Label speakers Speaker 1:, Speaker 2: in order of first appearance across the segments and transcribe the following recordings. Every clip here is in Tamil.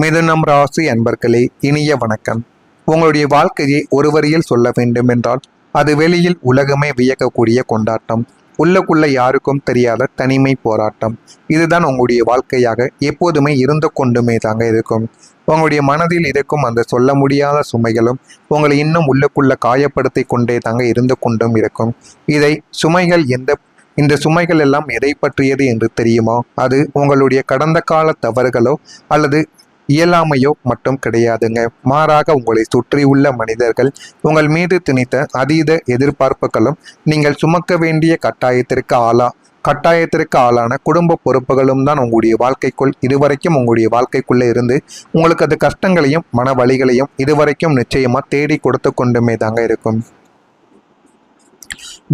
Speaker 1: மிதுனம் ராசி அன்பர்களே, இனிய வணக்கம். உங்களுடைய வாழ்க்கையை ஒரு வரியில் சொல்ல வேண்டும் என்றால் அது வெளியில் உலகமே வியக்கக்கூடிய கொண்டாட்டம், உள்ளுக்குள்ள யாருக்கும் தெரியாத தனிமை போராட்டம். இதுதான் உங்களுடைய வாழ்க்கையாக எப்போதுமே இருந்து கொண்டுமே தாங்க இருக்கும். உங்களுடைய மனதில் இருக்கும் அந்த சொல்ல முடியாத சுமைகளும் உங்களை இன்னும் உள்ளுக்குள்ள காயப்படுத்தி கொண்டே தாங்க இருந்து கொண்டும் இருக்கும். இந்த சுமைகள் எல்லாம் எதை பற்றியது என்று தெரியுமா? அது உங்களுடைய கடந்த கால தவறுகளோ அல்லது இயலாமையோ மட்டும் கிடையாதுங்க. மாறாக உங்களை சுற்றியுள்ள மனிதர்கள் உங்கள் மீது திணித்த அதீத எதிர்பார்ப்புகளும் நீங்கள் சுமக்க வேண்டிய கட்டாயத்திற்கு ஆளான குடும்ப பொறுப்புகளும் தான் உங்களுடைய வாழ்க்கைக்குள் இதுவரைக்கும் உங்களுடைய வாழ்க்கைக்குள்ள இருந்து உங்களுக்கு அது கஷ்டங்களையும் மன வலிகளையும் இதுவரைக்கும் நிச்சயமா தேடி கொடுத்து கொண்டுமே தாங்க இருக்கும்.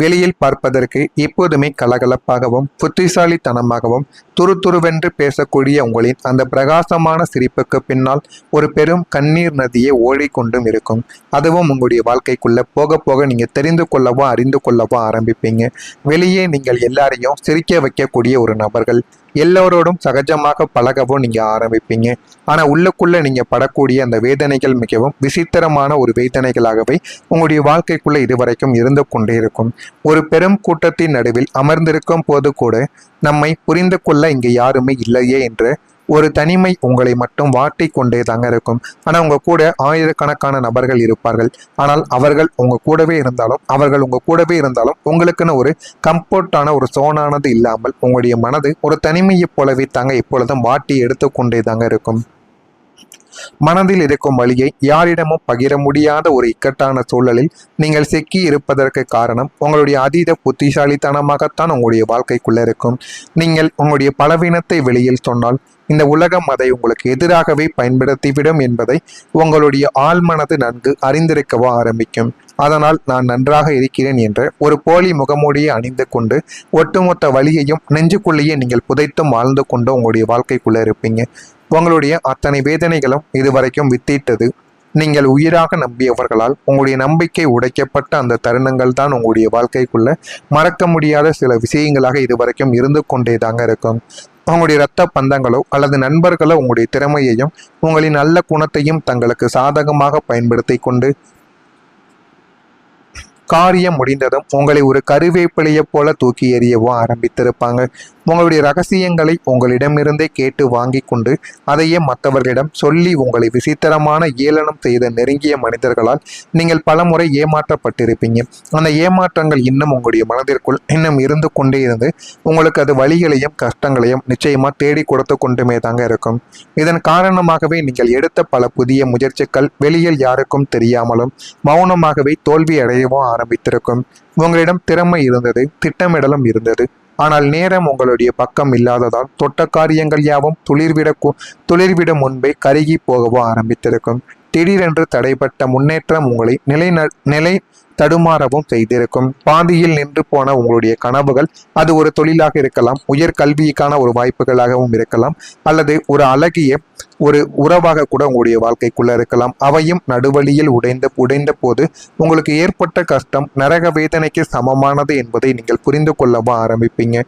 Speaker 1: வெளியில் பார்ப்பதற்கு எப்போதுமே கலகலப்பாகவும் புத்திசாலித்தனமாகவும் துருதுருவென்று பேசக்கூடிய உங்களின் அந்த பிரகாசமான சிரிப்புக்கு பின்னால் ஒரு பெரும் கண்ணீர் நதியை ஓடிக்கொண்டும் இருக்கும். அதுவும் உங்களுடைய வாழ்க்கைக்குள்ள போக போக நீங்க தெரிந்து கொள்ளவோ அறிந்து கொள்ளவோ ஆரம்பிப்பீங்க. வெளியே நீங்கள் எல்லாரையும் சிரிக்க வைக்கக்கூடிய ஒரு நபர்கள், எல்லோரோடும் சகஜமாக பழகவும் நீங்க ஆரம்பிப்பீங்க. ஆனா உள்ளுக்குள்ள நீங்க படக்கூடிய அந்த வேதனைகள் மிகவும் விசித்திரமான ஒரு வேதனைகளாகவே உங்களுடைய வாழ்க்கைக்குள்ள இதுவரைக்கும் இருந்து கொண்டே இருக்கும். ஒரு பெரும் கூட்டத்தின் நடுவில் அமர்ந்திருக்கும் போது கூட நம்மை புரிந்து கொள்ள இங்கு யாருமே இல்லையே என்று ஒரு தனிமை உங்களை மட்டும் வாட்டி கொண்டே தாங்க இருக்கும். ஆனால் உங்க கூட ஆயிரக்கணக்கான நபர்கள் இருப்பார்கள். ஆனால் அவர்கள் உங்க கூடவே இருந்தாலும் உங்களுக்குன்னு ஒரு கம்ஃபர்டான ஒரு சோனானது இல்லாமல் உங்களுடைய மனது ஒரு தனிமையை போலவே தாங்க எப்பொழுதும் வாட்டி எடுத்துக்கொண்டே தாங்க இருக்கும். மனதில் இருக்கும் வழியை யாரிடமும் பகிர முடியாத ஒரு இக்கட்டான சூழலில் நீங்கள் சிக்கி இருப்பதற்கு காரணம் உங்களுடைய அதீத புத்திசாலித்தனமாகத்தான் உங்களுடைய வாழ்க்கைக்குள்ள இருக்கும். நீங்கள் உங்களுடைய பலவீனத்தை வெளியில் சொன்னால் இந்த உலகம் அதை உங்களுக்கு எதிராகவே பயன்படுத்திவிடும் என்பதை உங்களுடைய ஆழ்மனது நன்கு அறிந்திருக்கவோ ஆரம்பிக்கும். அதனால் நான் நன்றாக இருக்கிறேன் என்ற ஒரு போலி முகமூடியை அணிந்து கொண்டு ஒட்டுமொத்த வழியையும் நெஞ்சுக்குள்ளேயே நீங்கள் புதைத்தும் வாழ்ந்து கொண்டு உங்களுடைய வாழ்க்கைக்குள்ள இருப்பீங்க. உங்களுடைய அத்தனை வேதனைகளும் இதுவரைக்கும் வித்திட்டது. நீங்கள் உயிராக நம்பியவர்களால் உங்களுடைய நம்பிக்கை உடைக்கப்பட்ட அந்த தருணங்கள் தான் உங்களுடைய வாழ்க்கைக்குள்ள மறக்க முடியாத சில விஷயங்களாக இதுவரைக்கும் இருந்து கொண்டே தாங்க இருக்கும். உங்களுடைய இரத்த பந்தங்களோ அல்லது நண்பர்களோ உங்களுடைய திறமையையும் உங்களின் நல்ல குணத்தையும் தங்களுக்கு சாதகமாக பயன்படுத்தி கொண்டு காரியம் முடிந்ததும் உங்களை ஒரு கருவேப்பிலையை போல தூக்கி எறியவோ ஆரம்பித்திருப்பாங்க. உங்களுடைய ரகசியங்களை உங்களிடமிருந்தே கேட்டு வாங்கி கொண்டு அதையே மற்றவர்களிடம் சொல்லி உங்களை விசித்திரமான ஏளனம் செய்த நெருங்கிய மனிதர்களால் நீங்கள் பலமுறை ஏமாற்றப்பட்டிருப்பீங்க. அந்த ஏமாற்றங்கள் இன்னும் உங்களுடைய மனதிற்குள் இன்னும் இருந்து கொண்டே இருந்து உங்களுக்கு அது வலிகளையும் கஷ்டங்களையும் நிச்சயமா தேடி கொடுத்து கொண்டுமே தாங்க இருக்கும். இதன் காரணமாகவே நீங்கள் எடுத்த பல புதிய முயற்சிகள் வெளியில் யாருக்கும் தெரியாமலும் மௌனமாகவே தோல்வி அடையவும் ஆரம்பித்திருக்கும். உங்களிடம் திறமை இருந்தது, திட்டமிடலும் இருந்தது. ஆனால் நேரம் உங்களுடைய பக்கம் இல்லாததால் தொட்ட காரியங்கள் யாவும் துளிர்விட முன்பே கருகி போகவோ ஆரம்பித்திருக்கும். திடீரென்று தடைப்பட்ட முன்னேற்றம் உங்களை நிலை தடுமாறவும் செய்திருக்கும். பாதியில் நின்று போன உங்களுடைய கனவுகள், அது ஒரு தொழிலாக இருக்கலாம், உயர்கல்விக்கான ஒரு வாய்ப்புகளாகவும் இருக்கலாம், அல்லது ஒரு அழகிய ஒரு உறவாக கூட உங்களுடைய வாழ்க்கைக்குள்ள இருக்கலாம். அவையும் நடுவழியில் உடைந்த போது உங்களுக்கு ஏற்பட்ட கஷ்டம் நரக வேதனைக்கு சமமானது என்பதை நீங்கள் புரிந்து கொள்ளவும் ஆரம்பிப்பீங்க.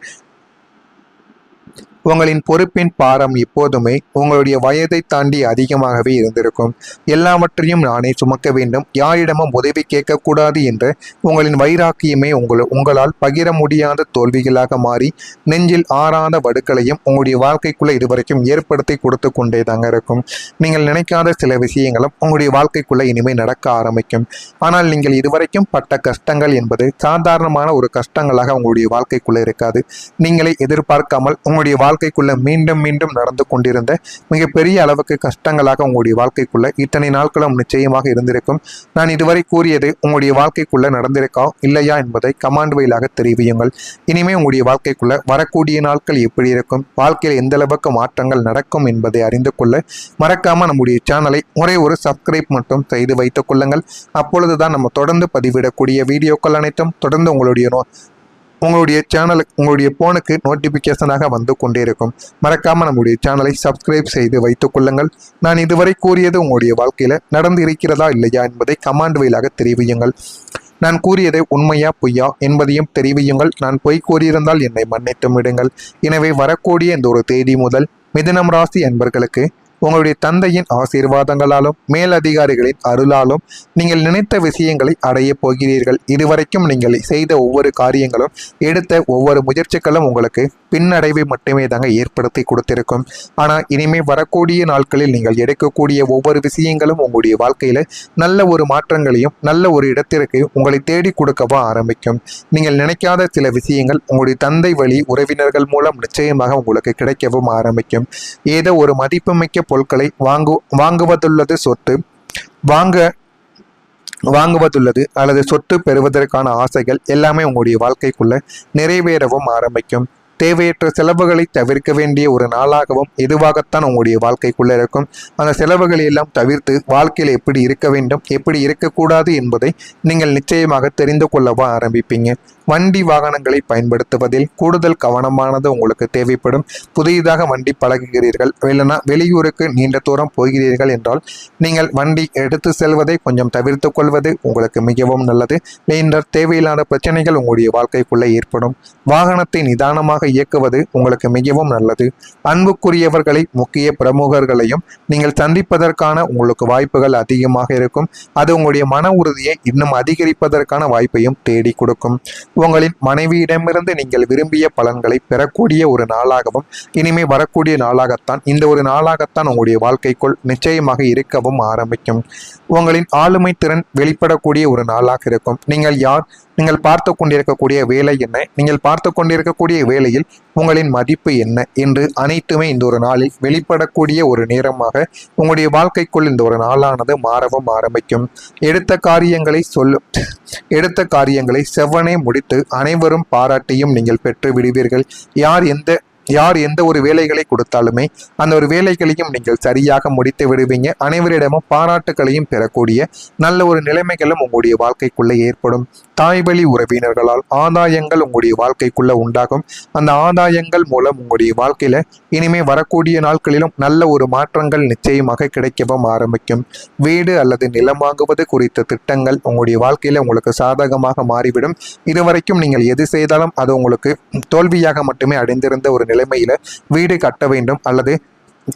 Speaker 1: உங்களின் பொறுப்பின் பாரம் எப்போதுமே உங்களுடைய வயதை தாண்டி அதிகமாகவே இருந்திருக்கும். எல்லாவற்றையும் நானே சுமக்க வேண்டும், யாரிடமும் உதவி கேட்கக்கூடாது என்ற உங்களின் வைராக்கியமே உங்களால் பகிர முடியாத தோல்விகளாக மாறி நெஞ்சில் ஆறாத வடுக்களையும் உங்களுடைய வாழ்க்கைக்குள்ள இதுவரைக்கும் ஏற்படுத்தி கொடுத்து கொண்டே தாங்க இருக்கும். நீங்கள் நினைக்காத சில விஷயங்களும் உங்களுடைய வாழ்க்கைக்குள்ள இனிமேல் நடக்க ஆரம்பிக்கும். ஆனால் நீங்கள் இதுவரைக்கும் பட்ட கஷ்டங்கள் என்பது சாதாரணமான ஒரு கஷ்டங்களாக உங்களுடைய வாழ்க்கைக்குள்ள இருக்காது. நீங்களே எதிர்பார்க்காமல் உங்களுடைய வாழ்க்கைக்குள்ள மீண்டும் மீண்டும் நடந்து கொண்டிருந்த மிகப்பெரிய அளவுக்கு கஷ்டங்களாக உங்களுடைய வாழ்க்கைக்குள்ள இத்தனை நாட்களும் நிச்சயமாக இருந்திருக்கும். நான் இதுவரை கூறியது உங்களுடைய வாழ்க்கைக்குள்ள நடந்திருக்கா இல்லையா என்பதை கமாண்ட் வழியாக தெரிவியுங்கள். இனிமே உங்களுடைய வாழ்க்கைக்குள்ள வரக்கூடிய நாட்கள் எப்படி இருக்கும், வாழ்க்கையில் எந்த அளவுக்கு மாற்றங்கள் நடக்கும் என்பதை அறிந்து கொள்ள மறக்காம நம்முடைய சேனலை ஒரே ஒரு சப்ஸ்கிரைப் மட்டும் செய்து வைத்துக் கொள்ளுங்கள். அப்பொழுதுதான் நம்ம தொடர்ந்து பதிவிடக்கூடிய வீடியோக்கள் அனைத்தும் தொடர்ந்து உங்களுடைய சேனலுக்கு உங்களுடைய போனுக்கு நோட்டிஃபிகேஷனாக வந்து கொண்டே இருக்கும். மறக்காமல் நம்முடைய சேனலை சப்ஸ்கிரைப் செய்து வைத்துக் கொள்ளுங்கள். நான் இதுவரை கூறியது உங்களுடைய வாழ்க்கையில் நடந்து இருக்கிறதா இல்லையா என்பதை கமாண்ட் வழியாக தெரிவியுங்கள். நான் கூறியது உண்மையா பொய்யா என்பதையும் தெரிவியுங்கள். நான் பொய் கூறியிருந்தால் என்னை மன்னித்து விடுங்கள். எனவே வரக்கூடிய இந்த ஒரு தேதி முதல் மிதுனம் ராசி அன்பர்களுக்கு உங்களுடைய தந்தையின் ஆசீர்வாதங்களாலும் மேலதிகாரிகளின் அருளாலும் நீங்கள் நினைத்த விஷயங்களை அடைய போகிறீர்கள். இதுவரைக்கும் நீங்கள் செய்த ஒவ்வொரு காரியங்களும் எடுத்த ஒவ்வொரு முயற்சிகளும் உங்களுக்கு பின்னடைவை மட்டுமே தாங்க ஏற்படுத்தி கொடுத்திருக்கும். ஆனால் இனிமேல் வரக்கூடிய நாட்களில் நீங்கள் எடுக்கக்கூடிய ஒவ்வொரு விஷயங்களும் உங்களுடைய வாழ்க்கையில் நல்ல ஒரு மாற்றங்களையும் நல்ல ஒரு இடத்திற்கு உங்களை தேடி கொடுக்கவா ஆரம்பிக்கும். நீங்கள் நினைக்காத சில விஷயங்கள் உங்களுடைய தந்தை வழி உறவினர்கள் மூலம் நிச்சயமாக உங்களுக்கு கிடைக்கவும் ஆரம்பிக்கும். ஏதோ ஒரு மதிப்புமிக்க பொருட்களை வாங்குவதுள்ளது சொத்து வாங்குவதுள்ளது அல்லது சொத்து பெறுவதற்கான ஆசைகள் எல்லாமே உங்களுடைய வாழ்க்கைக்குள்ள நிறைவேறவும் ஆரம்பிக்கும். தேவையற்ற செலவுகளை தவிர்க்க வேண்டிய ஒரு நாளாகவும் இதுவாகத்தான் உங்களுடைய வாழ்க்கைக்குள்ள இருக்கும். அந்த செலவுகளை எல்லாம் தவிர்த்து வாழ்க்கையில் எப்படி இருக்க வேண்டும், எப்படி இருக்கக்கூடாது என்பதை நீங்கள் நிச்சயமாக தெரிந்து கொள்ளவா ஆரம்பிப்பீங்க. வண்டி வாகனங்களை பயன்படுத்துவதில் கூடுதல் கவனமானது உங்களுக்கு தேவைப்படும். புதிதாக வண்டி பழகுகிறீர்கள், இல்லைனா வெளியூருக்கு நீண்ட தூரம் போகிறீர்கள் என்றால் நீங்கள் வண்டி எடுத்து செல்வதை கொஞ்சம் தவிர்த்து கொள்வது உங்களுக்கு மிகவும் நல்லது. என்ற தேவையில்லாத பிரச்சனைகள் உங்களுடைய வாழ்க்கைக்குள்ளே ஏற்படும். வாகனத்தை நிதானமாக இயக்குவது உங்களுக்கு மிகவும் நல்லது. அன்புக்குரியவர்களை முக்கிய பிரமுகர்களையும் நீங்கள் சந்திப்பதற்கான உங்களுக்கு வாய்ப்புகள் அதிகமாக இருக்கும். அது உங்களுடைய மன உறுதியை இன்னும் அதிகரிப்பதற்கான வாய்ப்பையும் தேடி கொடுக்கும். உங்களின் மனைவியிடமிருந்து நீங்கள் விரும்பிய பலன்களை பெறக்கூடிய ஒரு நாளாகவும் இனிமே வரக்கூடிய நாளாகத்தான் இந்த ஒரு நாளாகத்தான் உங்களுடைய வாழ்க்கைக்குள் நிச்சயமாக இருக்கவும் ஆரம்பிக்கும். உங்களின் ஆளுமை திறன் வெளிப்படக்கூடிய ஒரு நாளாக இருக்கும். நீங்கள் யார், நீங்கள் பார்த்து கொண்டிருக்கக்கூடிய வேலை என்ன, நீங்கள் பார்த்து கொண்டிருக்கக்கூடிய வேலையில் உங்களின் மதிப்பு என்ன என்று அனைத்துமே இந்த ஒரு நாளில் வெளிப்படக்கூடிய ஒரு நேரமாக உங்களுடைய வாழ்க்கைக்குள் இந்த ஒரு நாளானது மாறவும் ஆரம்பிக்கும். எடுத்த காரியங்களை செவ்வனே முடித்து அனைவரும் பாராட்டியும் நீங்கள் பெற்று விடுவீர்கள். யார் எந்த ஒரு வேலைகளை கொடுத்தாலுமே அந்த ஒரு வேலைகளையும் நீங்கள் சரியாக முடித்து விடுவீங்க. அனைவரிடமும் பாராட்டுகளையும் பெறக்கூடிய நல்ல ஒரு நிலைமைகளும் உங்களுடைய வாழ்க்கைக்குள்ளே ஏற்படும். தாய்வழி உறவினர்களால் ஆதாயங்கள் உங்களுடைய வாழ்க்கைக்குள்ள உண்டாகும். அந்த ஆதாயங்கள் மூலம் உங்களுடைய வாழ்க்கையில இனிமே வரக்கூடிய நாட்களிலும் நல்ல ஒரு மாற்றங்கள் நிச்சயமாக கிடைக்கவும் ஆரம்பிக்கும். வீடு அல்லது நிலம் வாங்குவது குறித்த திட்டங்கள் உங்களுடைய வாழ்க்கையில உங்களுக்கு சாதகமாக மாறிவிடும். இதுவரைக்கும் நீங்கள் எது செய்தாலும் அது உங்களுக்கு தோல்வியாக மட்டுமே அடைந்திருந்த ஒரு நிலைமையில வீடு கட்ட வேண்டும் அல்லது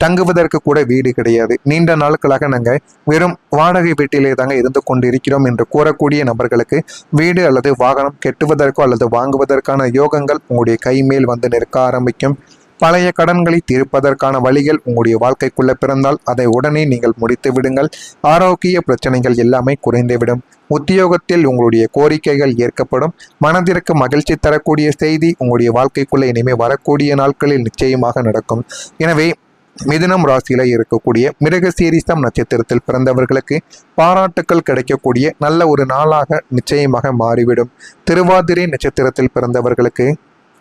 Speaker 1: தங்குவதற்கு கூட வீடு கிடையாது, நீண்ட நாட்களாக நாங்கள் வெறும் வாடகை வீட்டிலே தாங்க இருந்து கொண்டிருக்கிறோம் என்று கூறக்கூடிய நபர்களுக்கு வீடு அல்லது வாகனம் கெட்டுவதற்கோ அல்லது வாங்குவதற்கான யோகங்கள் உங்களுடைய கை மேல் வந்து நிற்க ஆரம்பிக்கும். பழைய கடன்களை தீர்ப்பதற்கான வழிகள் உங்களுடைய வாழ்க்கைக்குள்ள பிறந்தால் அதை உடனே நீங்கள் முடித்து விடுங்கள். ஆரோக்கிய பிரச்சனைகள் எல்லாமே குறைந்துவிடும். உத்தியோகத்தில் உங்களுடைய கோரிக்கைகள் ஏற்கப்படும். மனதிற்கு மகிழ்ச்சி தரக்கூடிய செய்தி உங்களுடைய வாழ்க்கைக்குள்ள இனிமே வரக்கூடிய நாட்களில் நிச்சயமாக நடக்கும். எனவே மிதுனம் ராசியில இருக்கக்கூடிய மிருகசீரிஷம் நட்சத்திரத்தில் பிறந்தவர்களுக்கு பாராட்டுக்கள் கிடைக்கக்கூடிய நல்ல ஒரு நாளாக நிச்சயமாக மாறிவிடும். திருவாதிரை நட்சத்திரத்தில் பிறந்தவர்களுக்கு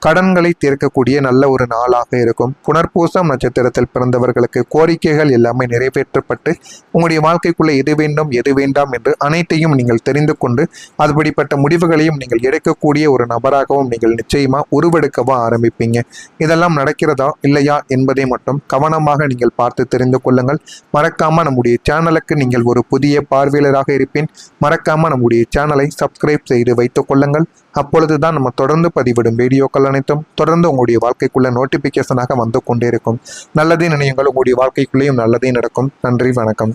Speaker 1: கடன்களை தீர்க்கக்கூடிய நல்ல ஒரு நாளாக இருக்கும். புனர்பூசம் நட்சத்திரத்தில் பிறந்தவர்களுக்கு கோரிக்கைகள் எல்லாமே நிறைவேற்றப்பட்டு உங்களுடைய வாழ்க்கைக்குள்ள எது வேண்டும் எது வேண்டாம் என்று அனைத்தையும் நீங்கள் தெரிந்து கொண்டு அதுபடிப்பட்ட முடிவுகளையும் நீங்கள் எடுக்கக்கூடிய ஒரு நபராகவும் நீங்கள் நிச்சயமா உருவெடுக்கவும் ஆரம்பிப்பீங்க. இதெல்லாம் நடக்கிறதா இல்லையா என்பதை மட்டும் கவனமாக நீங்கள் பார்த்து தெரிந்து கொள்ளுங்கள். மறக்காம நம்முடைய சேனலுக்கு நீங்கள் ஒரு புதிய பார்வையாளராக இருப்பேன். மறக்காம நம்முடைய சேனலை சப்ஸ்கிரைப் செய்து வைத்துக் கொள்ளுங்கள். அப்பொழுதுதான் நம்ம தொடர்ந்து பதிவிடும் வீடியோக்கள் அனைத்தும் தொடர்ந்து உங்களுடைய வாழ்க்கைக்குள்ள நோட்டிபிகேஷனாக வந்து கொண்டே இருக்கும். நல்லதே நினையுங்கள், உங்களுடைய வாழ்க்கைக்குள்ளேயும் நல்லதே நடக்கும். நன்றி, வணக்கம்.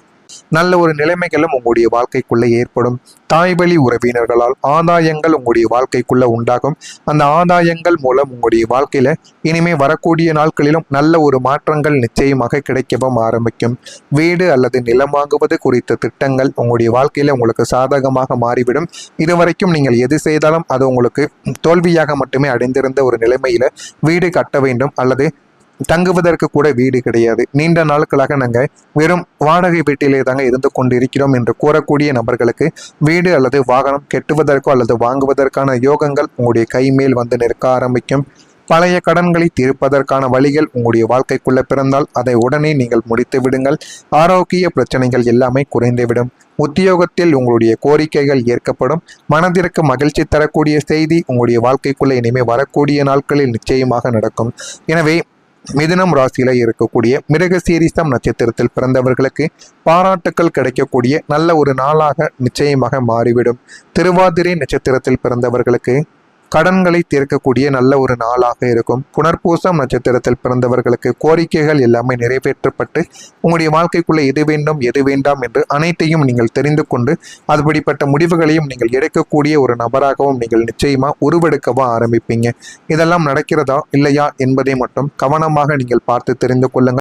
Speaker 1: நல்ல ஒரு நிலைமைகளும் உங்களுடைய வாழ்க்கைக்குள்ளே ஏற்படும். தாய்வழி உறவினர்களால் ஆதாயங்கள் உங்களுடைய வாழ்க்கைக்குள்ள உண்டாகும். அந்த ஆதாயங்கள் மூலம் உங்களுடைய வாழ்க்கையில இனிமே வரக்கூடிய நாட்களிலும் நல்ல ஒரு மாற்றங்கள் நிச்சயமாக கிடைக்கவும் ஆரம்பிக்கும். வீடு அல்லது நிலம் வாங்குவது குறித்த திட்டங்கள் உங்களுடைய வாழ்க்கையில உங்களுக்கு சாதகமாக மாறிவிடும். இதுவரைக்கும் நீங்கள் எது செய்தாலும் அது உங்களுக்கு தோல்வியாக மட்டுமே அடைந்திருந்த ஒரு நிலைமையில வீடு கட்ட வேண்டும் அல்லது தங்குவதற்கு கூட வீடு கிடையாது, நீண்ட நாட்களாக நாங்கள் வெறும் வாடகை வீட்டிலே தாங்க இருந்து கொண்டு இருக்கிறோம் என்று கூறக்கூடிய நபர்களுக்கு வீடு அல்லது வாகனம் கெட்டுவதற்கோ அல்லது வாங்குவதற்கான யோகங்கள் உங்களுடைய கை மேல் வந்து நிற்க ஆரம்பிக்கும். பழைய கடன்களை தீர்ப்பதற்கான வழிகள் உங்களுடைய வாழ்க்கைக்குள்ள பிறந்தால் அதை உடனே நீங்கள் முடித்து விடுங்கள். ஆரோக்கிய பிரச்சனைகள் எல்லாமே குறைந்துவிடும். உத்தியோகத்தில் உங்களுடைய கோரிக்கைகள் ஏற்கப்படும். மனதிற்கு மகிழ்ச்சி தரக்கூடிய செய்தி உங்களுடைய வாழ்க்கைக்குள்ள இனிமே வரக்கூடிய நாட்களில் நிச்சயமாக நடக்கும். எனவே மிதுனம் ராசியில இருக்கக்கூடிய மிருகசீரிஷம் நட்சத்திரத்தில் பிறந்தவர்களுக்கு பாராட்டுக்கள் கிடைக்கக்கூடிய நல்ல ஒரு நாளாக நிச்சயமாக மாறிவிடும். திருவாதிரை நட்சத்திரத்தில் பிறந்தவர்களுக்கு கடன்களை தீர்க்கக்கூடிய நல்ல ஒரு நாளாக இருக்கும். புனர்பூசம் நட்சத்திரத்தில் பிறந்தவர்களுக்கு கோரிக்கைகள் எல்லாமே நிறைவேற்றப்பட்டு உங்களுடைய வாழ்க்கைக்குள்ள எது வேண்டும் எது வேண்டாம் என்று அனைத்தையும் நீங்கள் தெரிந்து கொண்டு அதுபடிப்பட்ட முடிவுகளையும் நீங்கள் எடுக்கக்கூடிய ஒரு நபராகவும் நீங்கள் நிச்சயமா உருவெடுக்கவும் ஆரம்பிப்பீங்க. இதெல்லாம் நடக்கிறதா இல்லையா என்பதை மட்டும் கவனமாக நீங்கள் பார்த்து தெரிந்து கொள்ளுங்கள்.